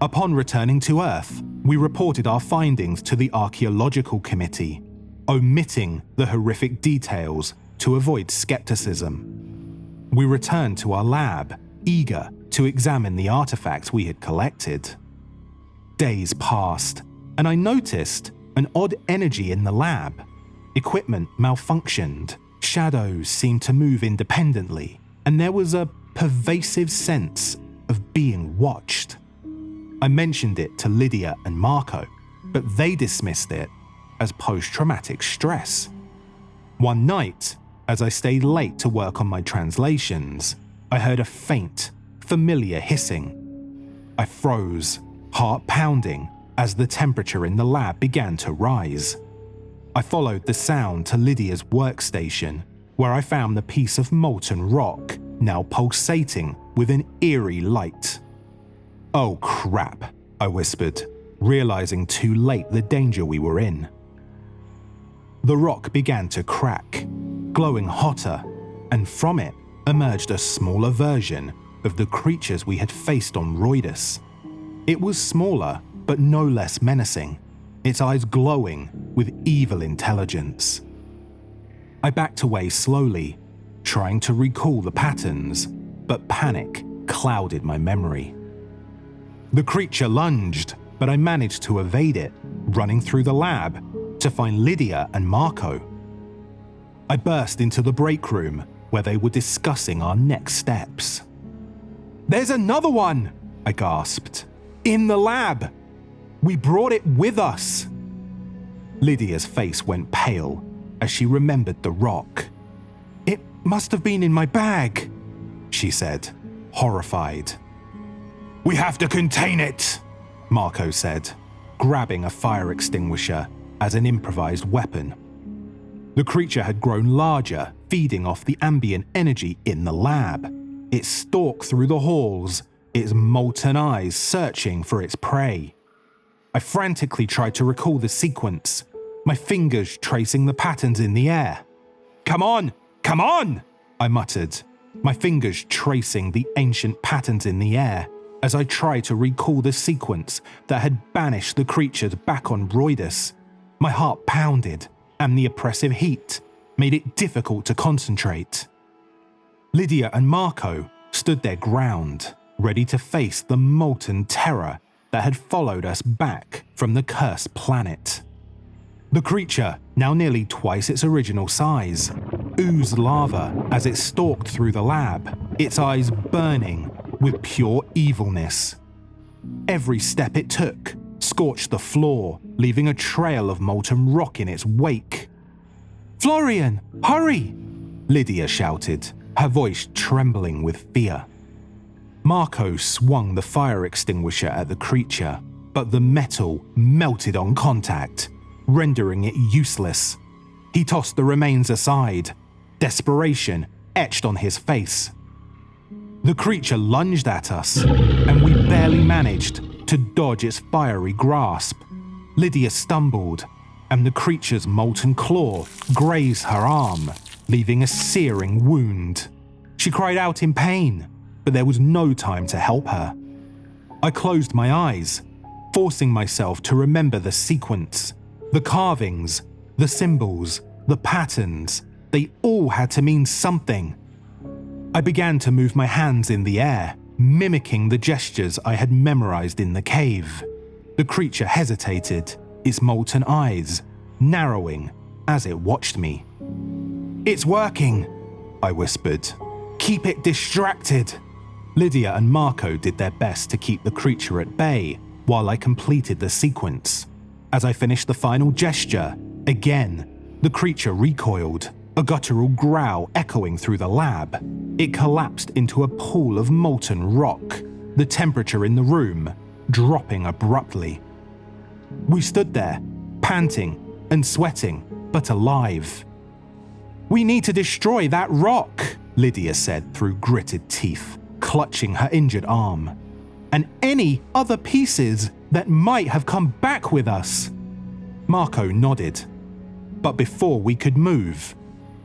Upon returning to Earth, we reported our findings to the Archeological Committee, omitting the horrific details to avoid skepticism. We returned to our lab, eager to examine the artifacts we had collected. Days passed, and I noticed an odd energy in the lab. Equipment malfunctioned, shadows seemed to move independently, and there was a pervasive sense of being watched. I mentioned it to Lydia and Marco, but they dismissed it as post-traumatic stress. One night, as I stayed late to work on my translations, I heard a faint, familiar hissing. I froze, heart pounding, as the temperature in the lab began to rise. I followed the sound to Lydia's workstation, where I found the piece of molten rock now pulsating with an eerie light. "Oh crap," I whispered, realizing too late the danger we were in. The rock began to crack, glowing hotter, and from it emerged a smaller version of the creatures we had faced on Roidus. It was smaller, but no less menacing, its eyes glowing with evil intelligence. I backed away slowly, trying to recall the patterns, but panic clouded my memory. The creature lunged, but I managed to evade it, running through the lab to find Lydia and Marco. I burst into the break room where they were discussing our next steps. "There's another one!" I gasped. "In the lab! We brought it with us!" Lydia's face went pale as she remembered the rock. "It must have been in my bag," she said, horrified. "We have to contain it," Marco said, grabbing a fire extinguisher as an improvised weapon. The creature had grown larger, feeding off the ambient energy in the lab. It stalked through the halls, its molten eyes searching for its prey. I frantically tried to recall the sequence, my fingers tracing the patterns in the air. "Come on! Come on!" I muttered, my fingers tracing the ancient patterns in the air as I tried to recall the sequence that had banished the creatures back on Roidus. My heart pounded, and the oppressive heat made it difficult to concentrate. Lydia and Marco stood their ground, ready to face the molten terror that had followed us back from the cursed planet. The creature, now nearly twice its original size, oozed lava as it stalked through the lab, its eyes burning with pure evilness. Every step it took scorched the floor, leaving a trail of molten rock in its wake. "Florian, hurry!" Lydia shouted, her voice trembling with fear. Marco swung the fire extinguisher at the creature, but the metal melted on contact, rendering it useless. He tossed the remains aside, desperation etched on his face. The creature lunged at us, and we barely managed to dodge its fiery grasp. Lydia stumbled, and the creature's molten claw grazed her arm, leaving a searing wound. She cried out in pain, but there was no time to help her. I closed my eyes, forcing myself to remember the sequence. The carvings, the symbols, the patterns, they all had to mean something. I began to move my hands in the air, mimicking the gestures I had memorized in the cave. The creature hesitated, its molten eyes narrowing as it watched me. "It's working," I whispered. "Keep it distracted." Lydia and Marco did their best to keep the creature at bay while I completed the sequence. As I finished the final gesture, again, the creature recoiled, a guttural growl echoing through the lab. It collapsed into a pool of molten rock, the temperature in the room dropping abruptly. We stood there, panting and sweating, but alive. "We need to destroy that rock," Lydia said through gritted teeth, clutching her injured arm. "And any other pieces that might have come back with us." Marco nodded. But before we could move,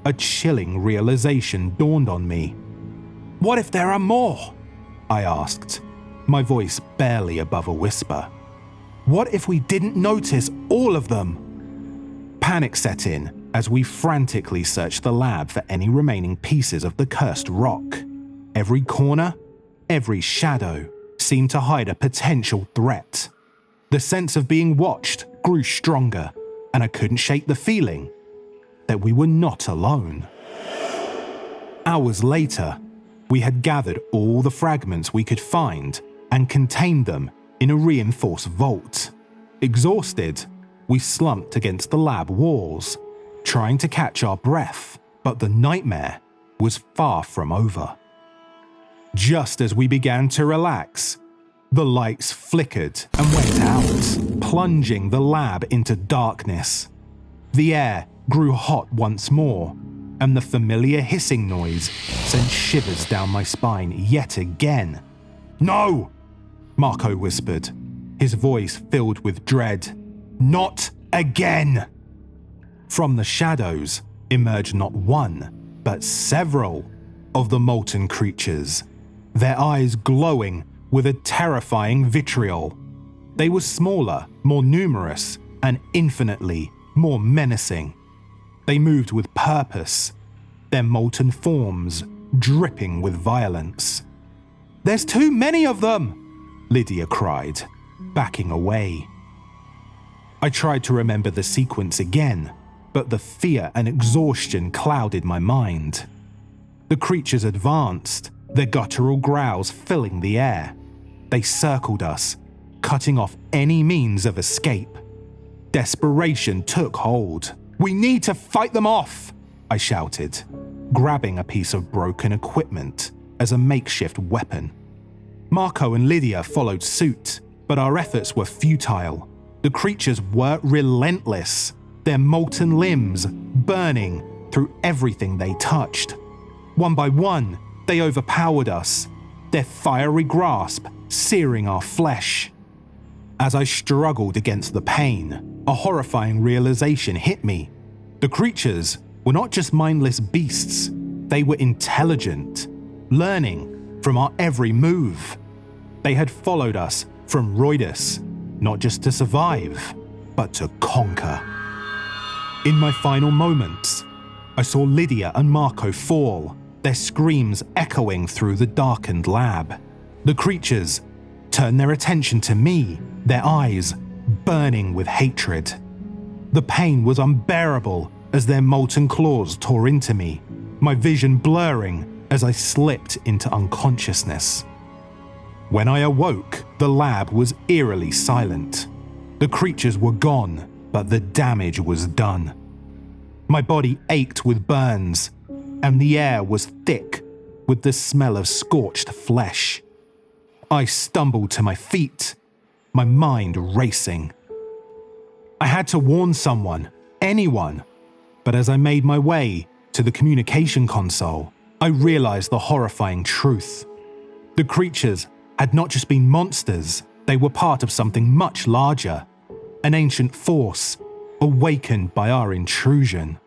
a chilling realization dawned on me. "What if there are more?" I asked. my voice barely above a whisper. What if we didn't notice all of them? Panic set in as we frantically searched the lab for any remaining pieces of the cursed rock. Every corner, every shadow seemed to hide a potential threat. The sense of being watched grew stronger, and I couldn't shake the feeling that we were not alone. Hours later, we had gathered all the fragments we could find and contained them in a reinforced vault. Exhausted, we slumped against the lab walls, trying to catch our breath, but the nightmare was far from over. Just as we began to relax, the lights flickered and went out, plunging the lab into darkness. The air grew hot once more, and the familiar hissing noise sent shivers down my spine yet again. "No!" Marco whispered, his voice filled with dread. "Not again!" From the shadows emerged not one, but several of the molten creatures, their eyes glowing with a terrifying vitriol. They were smaller, more numerous, and infinitely more menacing. They moved with purpose, their molten forms dripping with violence. "There's too many of them!" Lydia cried, backing away. I tried to remember the sequence again, but the fear and exhaustion clouded my mind. The creatures advanced, their guttural growls filling the air. They circled us, cutting off any means of escape. Desperation took hold. "We need to fight them off!" I shouted, grabbing a piece of broken equipment as a makeshift weapon. Marco and Lydia followed suit, but our efforts were futile. The creatures were relentless, their molten limbs burning through everything they touched. One by one, they overpowered us, their fiery grasp searing our flesh. As I struggled against the pain, a horrifying realization hit me. The creatures were not just mindless beasts, they were intelligent, learning from our every move. They had followed us from Roidus, not just to survive, but to conquer. In my final moments, I saw Lydia and Marco fall, their screams echoing through the darkened lab. The creatures turned their attention to me, their eyes burning with hatred. The pain was unbearable as their molten claws tore into me, my vision blurring as I slipped into unconsciousness. When I awoke, the lab was eerily silent. The creatures were gone, but the damage was done. My body ached with burns, and the air was thick with the smell of scorched flesh. I stumbled to my feet, my mind racing. I had to warn someone, anyone, but as I made my way to the communication console, I realized the horrifying truth. The creatures had not just been monsters, they were part of something much larger, an ancient force awakened by our intrusion.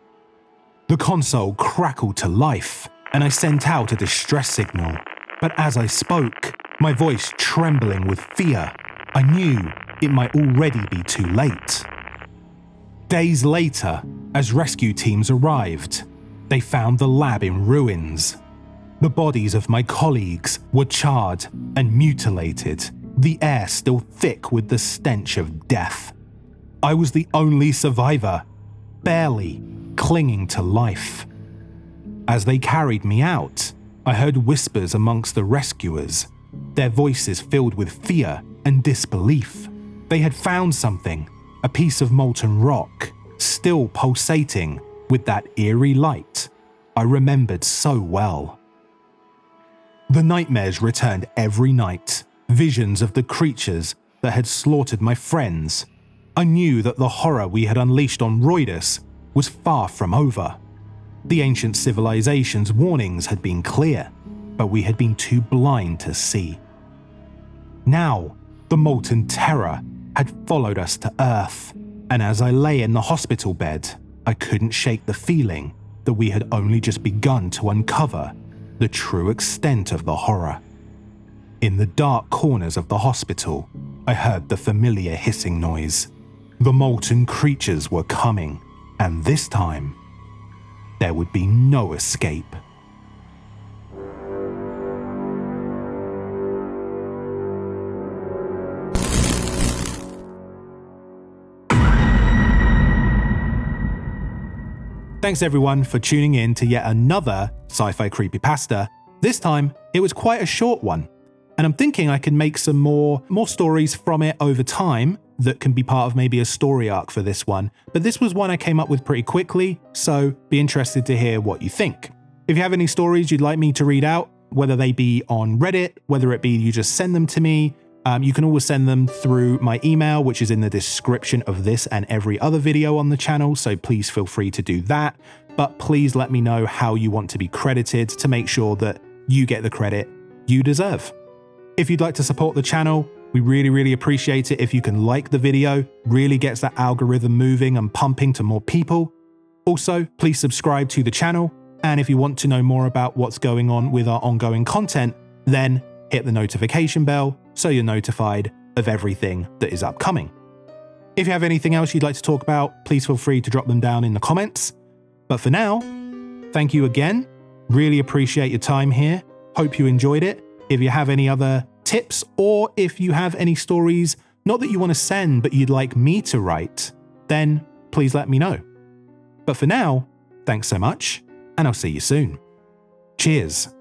The console crackled to life, and I sent out a distress signal, but as I spoke, my voice trembling with fear, I knew it might already be too late. Days later, as rescue teams arrived, they found the lab in ruins. The bodies of my colleagues were charred and mutilated, the air still thick with the stench of death. I was the only survivor, barely clinging to life. As they carried me out, I heard whispers amongst the rescuers, their voices filled with fear and disbelief. They had found something, a piece of molten rock, still pulsating with that eerie light I remembered so well. The nightmares returned every night, visions of the creatures that had slaughtered my friends. I knew that the horror we had unleashed on Roidus was far from over. The ancient civilization's warnings had been clear, but we had been too blind to see. Now, the molten terror had followed us to Earth, and as I lay in the hospital bed, I couldn't shake the feeling that we had only just begun to uncover the true extent of the horror. In the dark corners of the hospital, I heard the familiar hissing noise. The molten creatures were coming, and this time, there would be no escape. Thanks everyone for tuning in to yet another Sci-Fi Creepypasta. This time, it was quite a short one, and I'm thinking I can make some more stories from it over time that can be part of maybe a story arc for this one, but this was one I came up with pretty quickly, so be interested to hear what you think. If you have any stories you'd like me to read out, whether they be on Reddit, whether it be you just send them to me, you can always send them through my email, which is in the description of this and every other video on the channel, so please feel free to do that. But please let me know how you want to be credited to make sure that you get the credit you deserve. If you'd like to support the channel, we really appreciate it if you can like the video, really gets that algorithm moving and pumping to more people. Also, please subscribe to the channel, and if you want to know more about what's going on with our ongoing content, then hit the notification bell so you're notified of everything that is upcoming. If you have anything else you'd like to talk about, please feel free to drop them down in the comments. But for now, thank you again. Really appreciate your time here. Hope you enjoyed it. If you have any other tips, or if you have any stories, not that you want to send, but you'd like me to write, then please let me know. But for now, thanks so much, and I'll see you soon. Cheers.